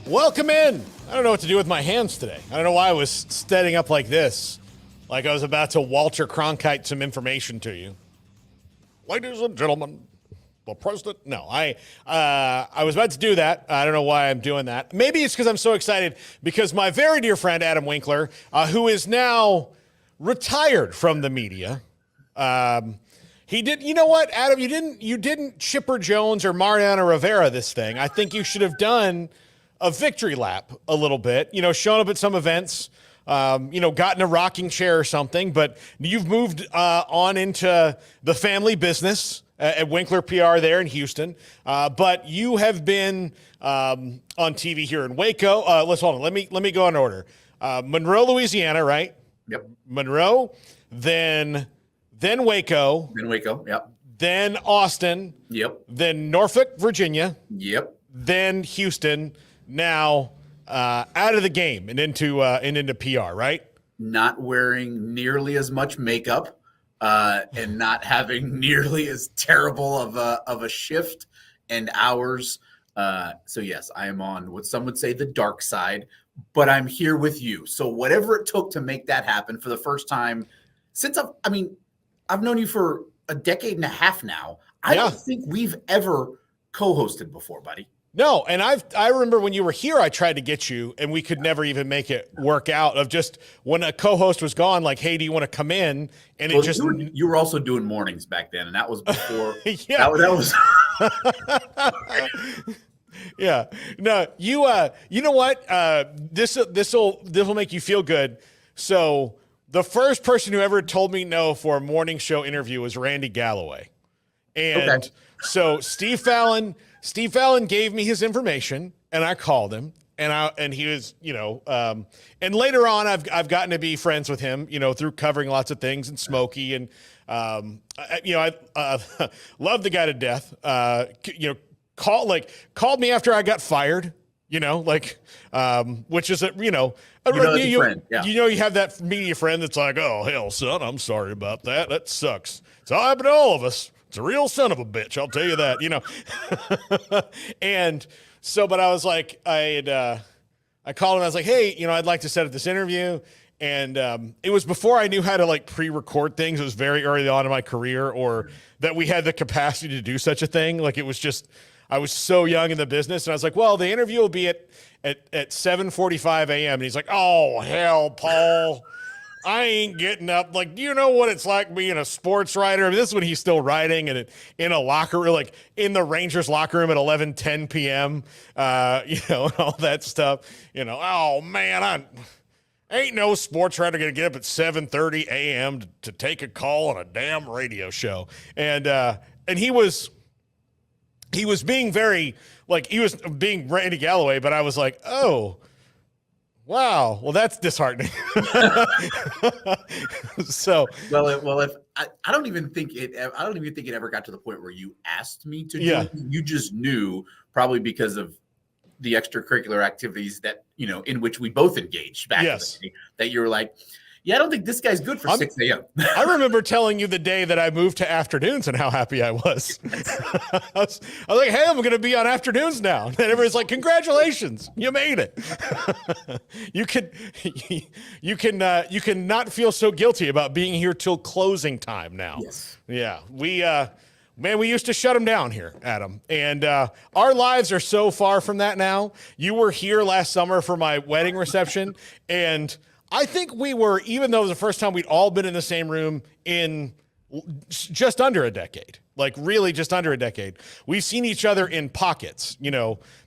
Welcome in. I don't know what to do with my hands today. I don't know why I was standing up like this, like I was about to Walter Cronkite some information to you. Ladies and gentlemen, the president. No, I was about to do that. I don't know why I'm doing that. Maybe it's because I'm so excited because my very dear friend Adam Winkler, who is now retired from the media, he did. You know what, Adam? You didn't Chipper Jones or Mariano Rivera this thing. I think you should have done a victory lap a little bit, shown up at some events, gotten a rocking chair or something, but you've moved on into the family business at Winkler PR there in Houston. But you have been on TV here in Waco. Let's hold on. Let me go in order. Monroe, Louisiana, right? Yep. Monroe, then Waco. Then Waco, yep. Then Austin. Yep. Then Norfolk, Virginia. Yep. Then Houston. Now out of the game and into PR, right? Not wearing nearly as much makeup and not having nearly as terrible of a shift and hours. So yes, I am on what some would say the dark side, but I'm here with you. So whatever it took to make that happen for the first time since I've known you for a decade and a half now. I don't think we've ever co-hosted before, buddy. No, and I remember when you were here, I tried to get you, and we could never even make it work out. Of just when a co-host was gone, like, hey, do you want to come in? And well, you were also doing mornings back then, and that was before. Yeah, that was. Yeah, no, you know what? This will make you feel good. So the first person who ever told me no for a morning show interview was Randy Galloway, and so Steve Fallon gave me his information, and I called him, and he was, and later on, I've gotten to be friends with him, through covering lots of things and Smokey, and I love the guy to death. Called me after I got fired, which is a friend. Yeah. You have that media friend that's like, oh hell, son, I'm sorry about that. That sucks. It's all happened to all of us. It's a real son of a bitch, I'll tell you that, And so, but I was like, I called him, I was like, hey, I'd like to set up this interview. And it was before I knew how to pre-record things. It was very early on in my career, or that we had the capacity to do such a thing. Like, it was just, I was so young in the business. And I was like, well, the interview will be at 7:45 a.m. And he's like, oh, hell, Paul. I ain't getting up. Like, do you know what it's like being a sports writer? I mean, this is when he's still writing, and in a locker room, like in the Rangers locker room at 11:10 p.m., and all that stuff. Oh man, I ain't no sports writer gonna get up at 7:30 a.m. to take a call on a damn radio show. And he was being very he was being Randy Galloway, but I was like, oh. Wow. Well, that's disheartening. So, if I don't even think it ever got to the point where you asked me to do it. You just knew, probably because of the extracurricular activities that, in which we both engaged back in the day, that you were like, yeah, I don't think this guy's good for 6 a.m. I remember telling you the day that I moved to afternoons and how happy I was. I was like, hey, I'm going to be on afternoons now. And everybody's like, congratulations, you made it. You can not feel so guilty about being here till closing time now. Yes. Yeah. We used to shut them down here, Adam. And our lives are so far from that now. You were here last summer for my wedding reception, and I think we were, even though it was the first time we'd all been in the same room in just under a decade, really just under a decade. We've seen each other in pockets,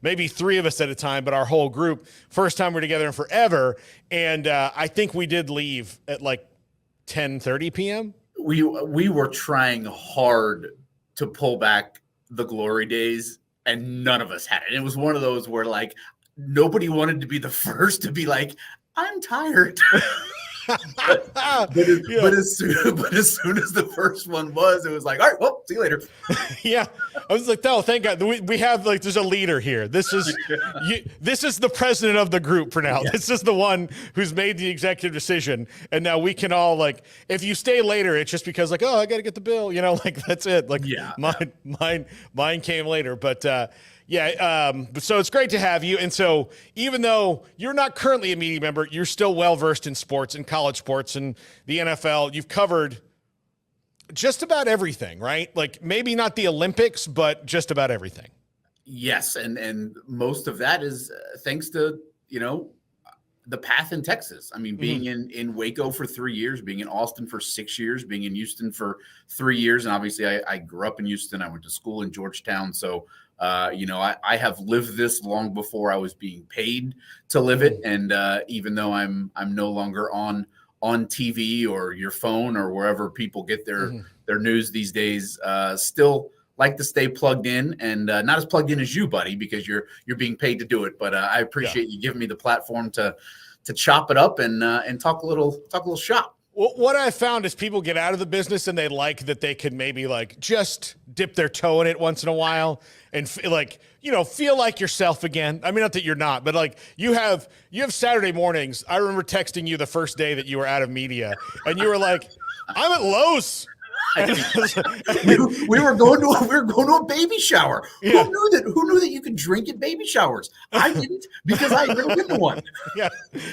maybe 3 of us at a time, but our whole group, first time we're together in forever. And I think we did leave at 10:30 p.m. We were trying hard to pull back the glory days, and none of us had it. It was one of those where nobody wanted to be the first to be like, I'm tired. but as soon as the first one was, it was like, all right, well, see you later. Yeah. I was like, oh, thank God. We have there's a leader here. This is the president of the group for now. Yeah. This is the one who's made the executive decision. And now we can all if you stay later, it's just because I got to get the bill, that's it. Mine came later. But But so it's great to have you. And so even though you're not currently a media member, you're still well versed in sports and college sports and the NFL. You've covered just about everything, right? Like maybe not the Olympics, but just about everything. Yes, and most of that is thanks to the path in Texas. I mean, being in Waco for 3 years, being in Austin for 6 years, being in Houston for 3 years, and obviously I grew up in Houston. I went to school in Georgetown, so I have lived this long before I was being paid to live it. And even though I'm no longer on TV or your phone or wherever people get their news these days, still like to stay plugged in, and not as plugged in as you, buddy, because you're being paid to do it. But I appreciate you giving me the platform to chop it up and talk a little shop. Well, what I found is people get out of the business and they like that they could maybe like just dip their toe in it once in a while and feel like yourself again. I mean, not that you're not, but like you have Saturday mornings. I remember texting you the first day that you were out of media and you were like, I'm at Lowe's. we were going to a baby shower. Yeah. Who knew that you could drink at baby showers? I didn't, because I never been to one. Yeah.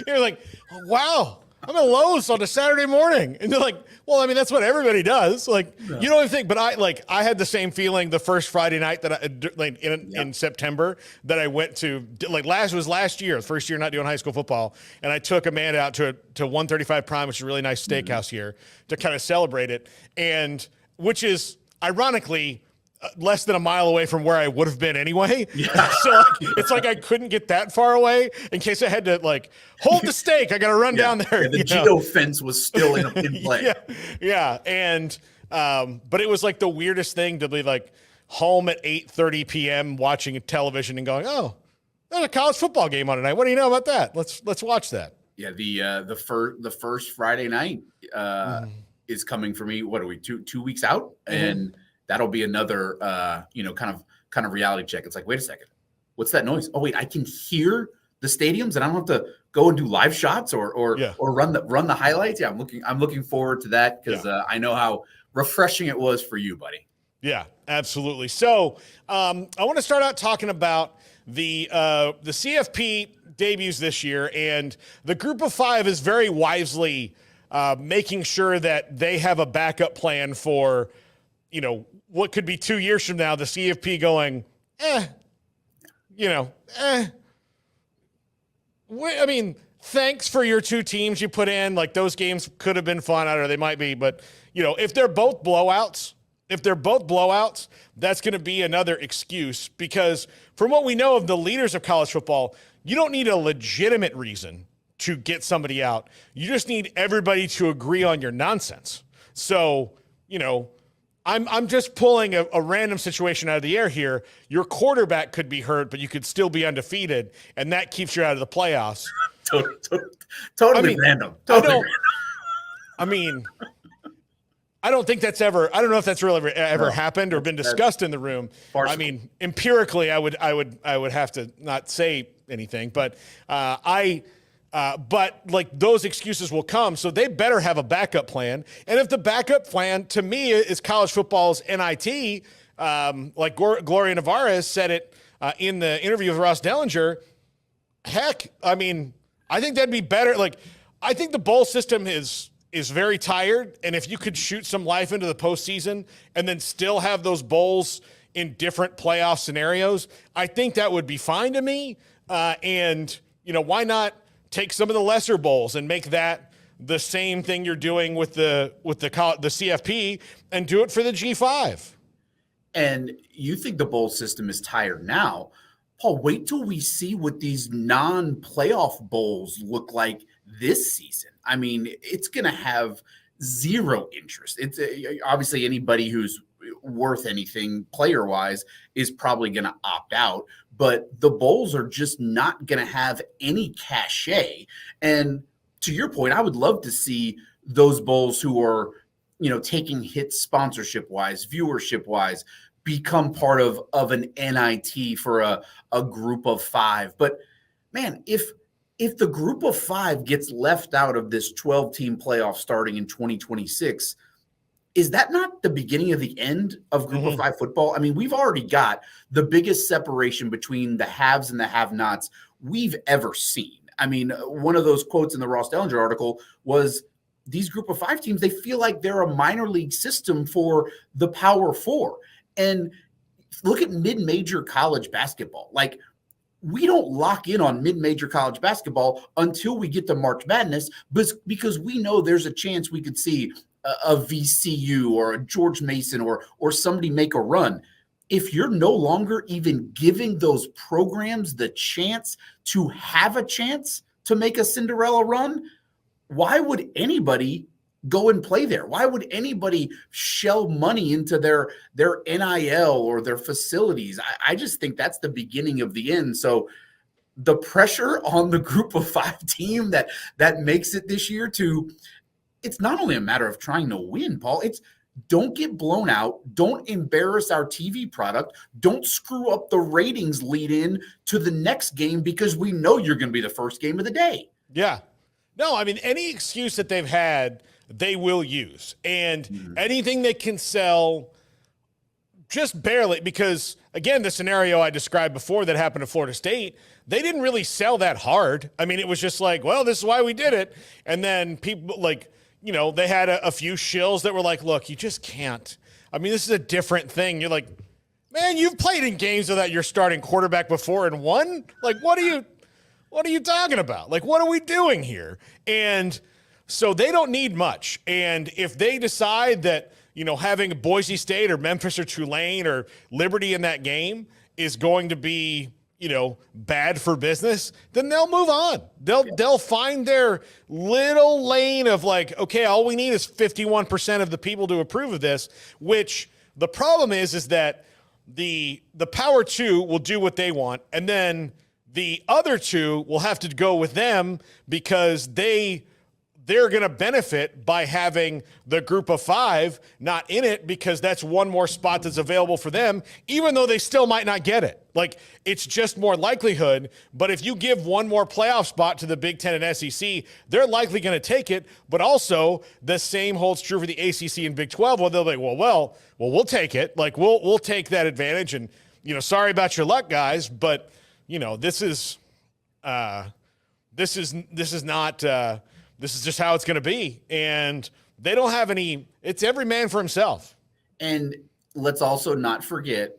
You're like, oh, wow. I'm at Lowe's on a Saturday morning. And they're like, well, I mean, that's what everybody does. Like, you don't even think, but I had the same feeling the first Friday night that in September that I went to, like last year, the first year not doing high school football. And I took Amanda out to 135 Prime, which is a really nice steakhouse here, to kind of celebrate it. And which is ironically less than a mile away from where I would have been anyway. Yeah. So it's like I couldn't get that far away in case I had to like hold the steak. I got to run down there. Yeah, the geo fence was still in play. Yeah. And but it was like the weirdest thing to be like home at 8:30 p.m. watching television and going, oh, there's a college football game on tonight. What do you know about that? Let's watch that. Yeah. The first Friday night is coming for me. What are we 2 weeks out? And that'll be another, kind of reality check. It's like, wait a second, what's that noise? Oh wait, I can hear the stadiums, and I don't have to go and do live shots or run the highlights. Yeah, I'm looking forward to that because I know how refreshing it was for you, buddy. Yeah, absolutely. So I want to start out talking about the CFP debuts this year, and the Group of Five is very wisely making sure that they have a backup plan for, what could be 2 years from now, the CFP going, I mean, thanks for your two teams you put in. Like those games could have been fun, or they might be, but if they're both blowouts, that's going to be another excuse, because from what we know of the leaders of college football, you don't need a legitimate reason to get somebody out. You just need everybody to agree on your nonsense. So, I'm just pulling a random situation out of the air here. Your quarterback could be hurt, but you could still be undefeated, and that keeps you out of the playoffs. Totally random. Totally random. I mean, I don't think that's ever. I don't know if that's really ever happened or been discussed in the room. I mean, empirically, I would have to not say anything, but but like those excuses will come, so they better have a backup plan. And if the backup plan to me is college football's NIT, like Gloria Navarez said it in the interview with Ross Dellinger, heck, I mean, I think that'd be better. Like, I think the bowl system is very tired, and if you could shoot some life into the postseason and then still have those bowls in different playoff scenarios, I think that would be fine to me. And why not take some of the lesser bowls and make that the same thing you're doing with the CFP and do it for the G5. And you think the bowl system is tired now. Paul, wait till we see what these non-playoff bowls look like this season. I mean, it's going to have zero interest. It's obviously anybody who's worth anything player-wise is probably going to opt out, but the bowls are just not going to have any cachet. And to your point, I would love to see those bowls who are, taking hits sponsorship-wise, viewership-wise, become part of an NIT for a group of five. But man, if the group of five gets left out of this 12-team playoff starting in 2026, is that not the beginning of the end of Group of Five football? I mean, we've already got the biggest separation between the haves and the have-nots we've ever seen. I mean, one of those quotes in the Ross Dellinger article was, these Group of Five teams, they feel like they're a minor league system for the Power Four. And look at mid-major college basketball. Like, we don't lock in on mid-major college basketball until we get to March Madness, because we know there's a chance we could see a VCU or a George Mason or somebody make a run. If you're no longer even giving those programs the chance to have a chance to make a Cinderella run, why would anybody go and play there? Why would anybody shell money into their NIL or their facilities? I just think that's the beginning of the end. So the pressure on the Group of Five team that makes it this year it's not only a matter of trying to win, Paul, it's don't get blown out. Don't embarrass our TV product. Don't screw up the ratings lead in to the next game, because we know you're going to be the first game of the day. Yeah. No, I mean, any excuse that they've had, they will use. And anything that can sell just barely, because, again, the scenario I described before that happened to Florida State, they didn't really sell that hard. I mean, it was just like, well, this is why we did it. And then people, like, you know, they had a few shills that were like, look, you just can't. I mean, this is a different thing. You're like, man, you've played in games without your starting quarterback before and won? Like, what are you talking about? Like, what are we doing here? And so they don't need much. And if they decide that, you know, having Boise State or Memphis or Tulane or Liberty in that game is going to be, you know, bad for business, then they'll move on. They'll find their little lane of like, okay, all we need is 51% of the people to approve of this, which the problem is that the Power Two will do what they want, and then the other two will have to go with them because they're going to benefit by having the Group of Five not in it, because that's one more spot that's available for them, even though they still might not get it. Like, it's just more likelihood. But if you give one more playoff spot to the Big Ten and SEC, they're likely going to take it. But also the same holds true for the ACC and Big 12, where they'll be like, well, we'll take it. Like, we'll take that advantage. And, you know, sorry about your luck, guys, but, you know, this is not this is just how it's going to be. And they don't have it's every man for himself. And let's also not forget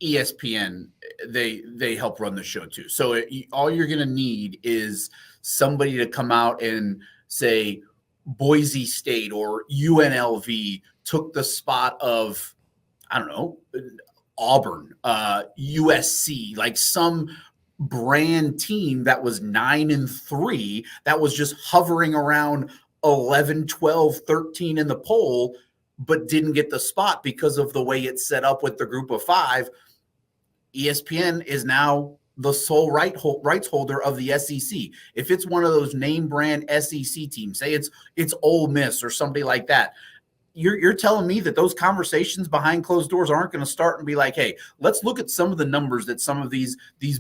ESPN, they help run the show too. So all you're going to need is somebody to come out and say Boise State or UNLV took the spot of, I don't know, Auburn, USC, like some brand team that was 9-3 that was just hovering around 11, 12, 13 in the poll, but didn't get the spot because of the way it's set up with the Group of Five. ESPN is now the sole rights holder of the SEC. If it's one of those name brand SEC teams, say it's Ole Miss or somebody like that, you're telling me that those conversations behind closed doors aren't going to start and be like, hey, let's look at some of the numbers that some of these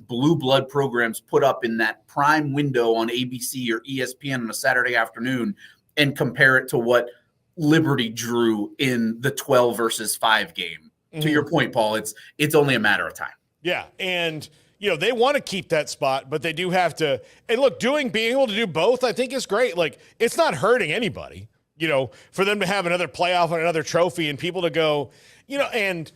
blue blood programs put up in that prime window on ABC or ESPN on a Saturday afternoon and compare it to what Liberty drew in the 12 versus 5 game. Mm-hmm. To your point, Paul, it's only a matter of time. Yeah, and you know, they want to keep that spot, but they do have to. And look, being able to do both, I think, is great. Like, it's not hurting anybody, you know, for them to have another playoff and another trophy and people to go, you know. And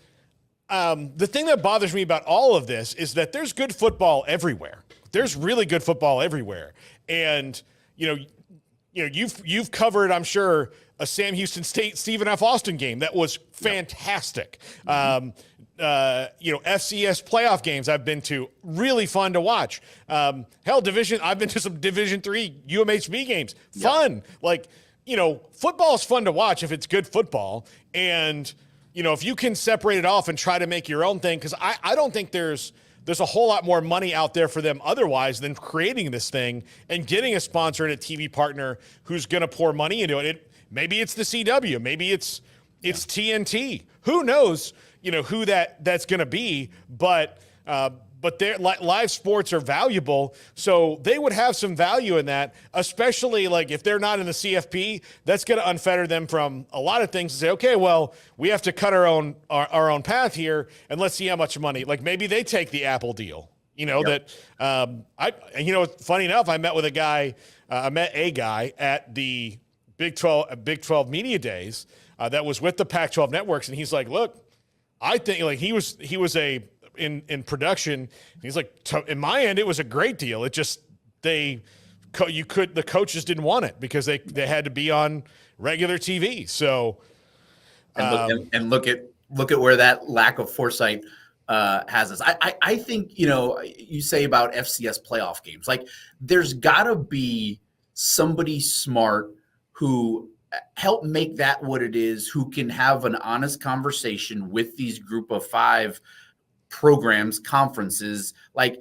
the thing that bothers me about all of this is that there's good football everywhere. There's really good football everywhere. And, you know, you've covered, I'm sure, a Sam Houston State, Stephen F. Austin game that was fantastic. Mm-hmm. FCS playoff games I've been to, really fun to watch. I've been to some Division III UMHB games, fun. Yep. Like, you know, football is fun to watch if it's good football. And, you know, if you can separate it off and try to make your own thing, because I don't think there's a whole lot more money out there for them otherwise than creating this thing and getting a sponsor and a TV partner who's going to pour money into it. Maybe it's the CW, maybe it's TNT. Who knows, you know, who that's going to be. But but they're live sports are valuable, so they would have some value in that, especially like if they're not in the CFP. That's going to unfetter them from a lot of things and say, okay, well, we have to cut our own path here, and let's see how much money. Like maybe they take the Apple deal. That funny enough, I met with a guy. I met a guy at the Big 12 Media Days that was with the Pac-12 networks, and he's like, look, I think like he was in production. He's like, in my end, it was a great deal. It just the coaches didn't want it because they had to be on regular TV. So and look at where that lack of foresight has us. I think you say about FCS playoff games, like there's got to be somebody smart who help make that what it is, who can have an honest conversation with these group of 5 programs, conferences. Like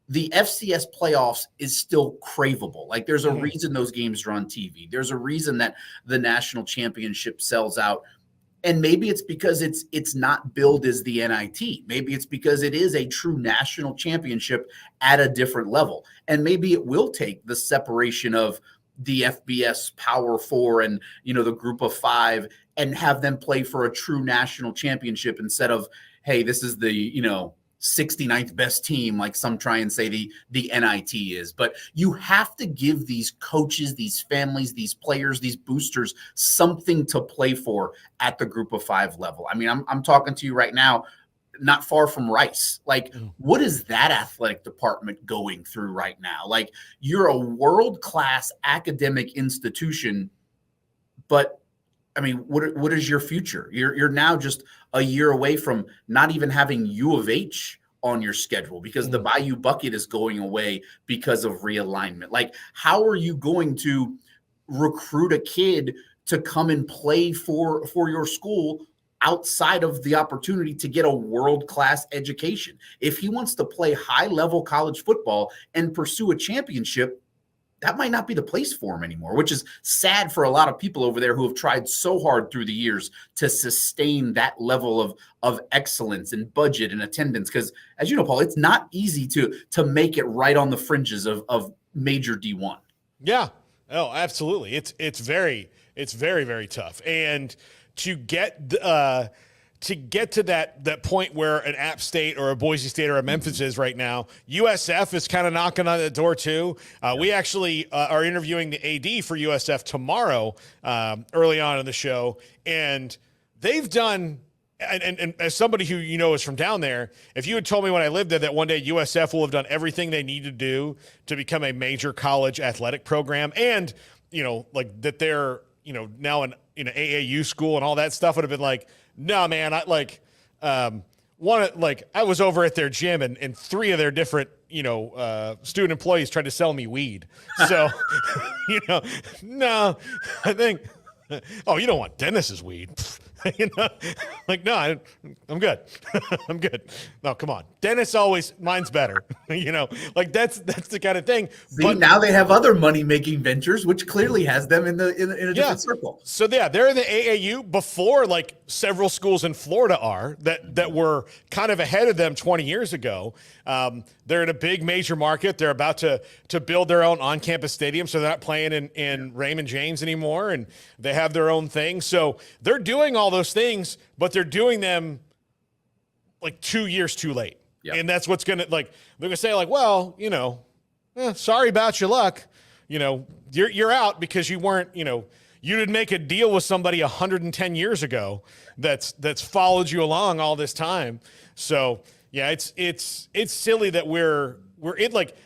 the FCS playoffs is still craveable. Like there's a reason those games are on TV. There's a reason that the national championship sells out. And maybe it's because it's not billed as the NIT. Maybe it's because it is a true national championship at a different level. And maybe it will take the separation of the FBS Power 4 and the group of 5 and have them play for a true national championship instead of, hey, this is the 69th best team, like some try and say the NIT is. But you have to give these coaches, these families, these players, these boosters something to play for at the group of 5 level. I mean, I'm talking to you right now, not far from Rice. Like, what is that athletic department going through right now? Like, you're a world-class academic institution, but I mean, what is your future? You're now just a year away from not even having U of H on your schedule because the Bayou Bucket is going away because of realignment. Like, how are you going to recruit a kid to come and play for your school outside of the opportunity to get a world-class education? If he wants to play high-level college football and pursue a championship, that might not be the place for him anymore, which is sad for a lot of people over there who have tried so hard through the years to sustain that level of excellence and budget and attendance. Because as you know, Paul, it's not easy to make it right on the fringes of major D1. Yeah, oh, absolutely. It's very, very tough. And to get to that point where an App State or a Boise State or a Memphis is right now, USF is kind of knocking on the door too. We actually are interviewing the AD for USF tomorrow, early on in the show, and they've done. And as somebody who is from down there, if you had told me when I lived there that one day USF will have done everything they need to do to become a major college athletic program, and like that they're now in AAU school and all that stuff, would have been like, no, man, I was over at their gym and 3 of their different, student employees tried to sell me weed. So, no, I think, oh, you don't want Dennis's weed. No, I'm good. I'm good. No, come on. Dennis mine's better. That's the kind of thing. See, but now they have other money-making ventures, which clearly has them in a different circle. So yeah, they're in the AAU before like several schools in Florida are that were kind of ahead of them 20 years ago. They're in a big major market. They're about to build their own on-campus stadium, so they're not playing in Raymond James anymore, and they have their own thing. So they're doing all those things, but they're doing them like 2 years too late. Yep. And that's what's gonna they're gonna say like, well, sorry about your luck. You're out because you weren't, you didn't make a deal with somebody 110 years ago that's followed you along all this time. So yeah, it's silly that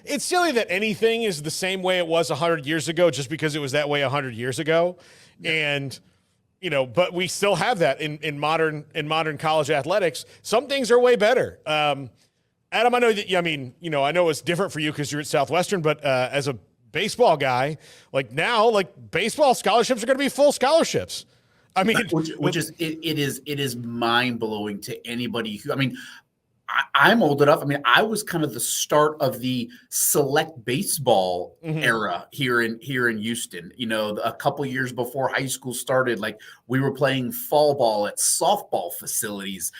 it's silly that anything is the same way it was 100 years ago just because it was that way 100 years ago. Yeah. And but we still have that in modern college athletics. Some things are way better. Adam, I know that, I know it's different for you because you're at Southwestern, but as a baseball guy, now baseball scholarships are going to be full scholarships. I mean, which is mind blowing to anybody who, I'm old enough. I mean, I was kind of the start of the select baseball era here in Houston. You know, a couple years before high school started, like we were playing fall ball at softball facilities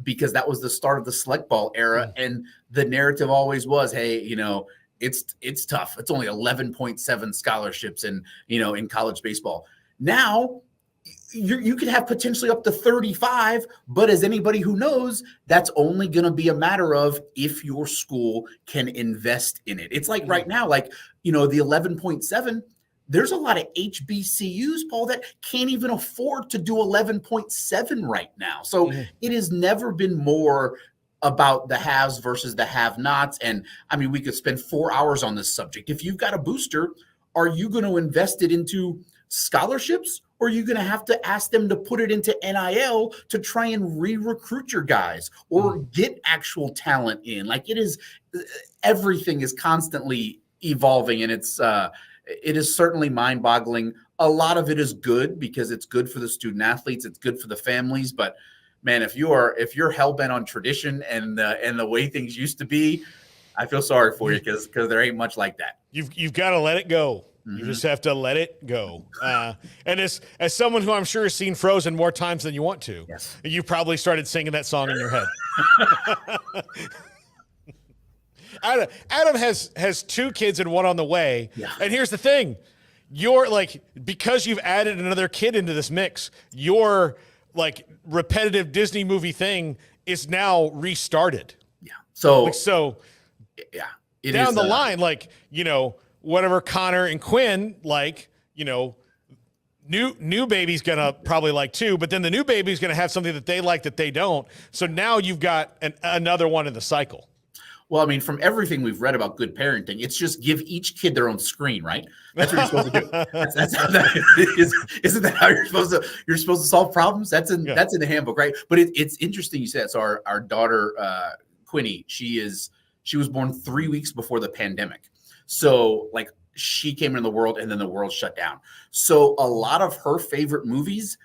because that was the start of the select ball era. And the narrative always was, hey, you know, it's tough. It's only 11.7 scholarships in college baseball. Now you could have potentially up to 35, but as anybody who knows, that's only going to be a matter of if your school can invest in it. It's like right now, like, you know, the 11.7, there's a lot of HBCUs, Paul, that can't even afford to do 11.7 right now. So it has never been more about the haves versus the have-nots. And I mean, we could spend 4 hours on this subject. If you've got a booster, are you going to invest it into scholarships, or are you going to have to ask them to put it into NIL to try and re-recruit your guys or get actual talent in? Like, it is, everything is constantly evolving, and it is certainly mind-boggling. A lot of it is good because it's good for the student athletes, it's good for the families, but man, if you're hell-bent on tradition and the way things used to be, I feel sorry for you because there ain't much like that. You've got to let it go. You just have to let it go. And as someone who I'm sure has seen Frozen more times than you want to, yes, you probably started singing that song in your head. Adam has 2 kids and 1 on the way. Yeah. And here's the thing. You're like, because you've added another kid into this mix, your like repetitive Disney movie thing is now restarted. Yeah. So yeah. It down is, the line, like, you know, whatever Connor and Quinn like, you know, new baby's gonna probably like too, but then the new baby's gonna have something that they like that they don't. So now you've got another one in the cycle. Well, I mean, from everything we've read about good parenting, it's just give each kid their own screen, right? That's what you're supposed to do. That's how that is. Isn't that how you're supposed to solve problems? That's in the handbook, right? But it's interesting you said that. So our daughter Quinny, she was born 3 weeks before the pandemic. So like she came into the world and then the world shut down. So a lot of her favorite movies,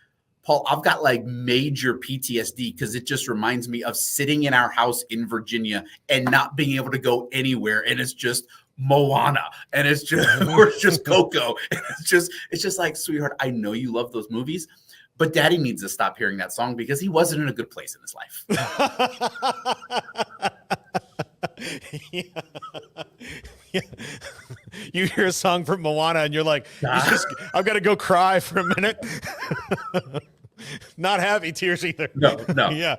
Paul, I've got like major PTSD because it just reminds me of sitting in our house in Virginia and not being able to go anywhere. And it's just Moana and it's just Coco. And it's just like, sweetheart, I know you love those movies, but daddy needs to stop hearing that song because he wasn't in a good place in his life. Yeah. You hear a song from Moana and you're like, I've got to go cry for a minute. Not happy tears either. No. Yeah.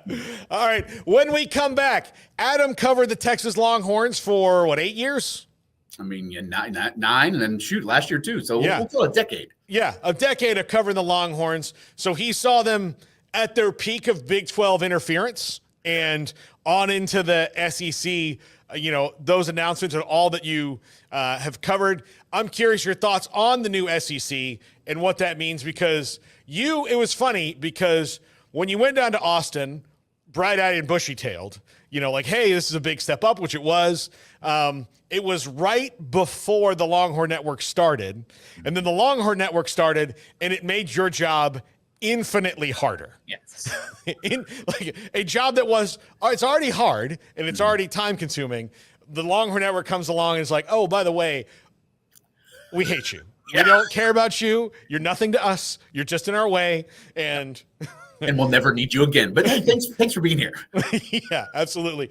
All right. When we come back, Adam covered the Texas Longhorns for 8 years? I mean, yeah, nine, and then last year too. So we'll call it a decade. Yeah, a decade of covering the Longhorns. So he saw them at their peak of Big 12 interference and on into the SEC. You know, those announcements and all that you have covered. I'm curious your thoughts on the new SEC and what that means, because it was funny because when you went down to Austin, bright-eyed and bushy-tailed, you know, like, hey, this is a big step up, which it was. It was right before the Longhorn Network started, and then the Longhorn Network started, and it made your job infinitely harder. Yes. Like a job that was, it's already hard and it's already time consuming. The Longhorn Network comes along and is like, oh, by the way, we hate you. We don't care about you. You're nothing to us. You're just in our way. And we'll never need you again. But hey, thanks for being here. Yeah, absolutely.